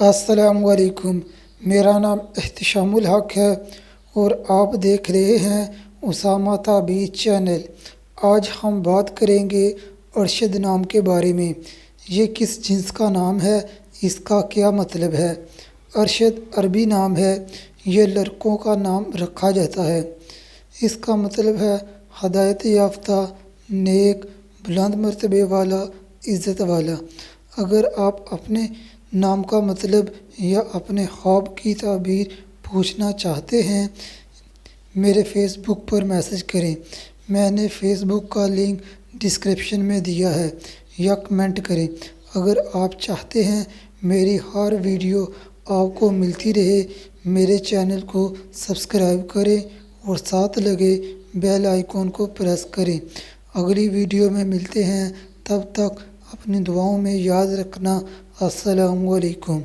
السلام علیکم۔ میرا نام احتشام الحق ہے اور آپ دیکھ رہے ہیں اسامہ تعبیر چینل۔ آج ہم بات کریں گے ارشد نام کے بارے میں۔ یہ کس جنس کا نام ہے، اس کا کیا مطلب ہے؟ ارشد عربی نام ہے، یہ لڑکوں کا نام رکھا جاتا ہے۔ اس کا مطلب ہے ہدایت یافتہ، نیک، بلند مرتبے والا، عزت والا۔ اگر آپ اپنے نام کا مطلب یا اپنے خواب کی تعبیر پوچھنا چاہتے ہیں، میرے فیس بک پر میسج کریں۔ میں نے فیس بک کا لنک ڈسکرپشن میں دیا ہے، یا کمنٹ کریں۔ اگر آپ چاہتے ہیں میری ہر ویڈیو آپ کو ملتی رہے، میرے چینل کو سبسکرائب کریں اور ساتھ لگے بیل آئیکن کو پریس کریں۔ اگلی ویڈیو میں ملتے ہیں، تب تک اپنی دعاؤں میں یاد رکھنا۔ السلام علیکم۔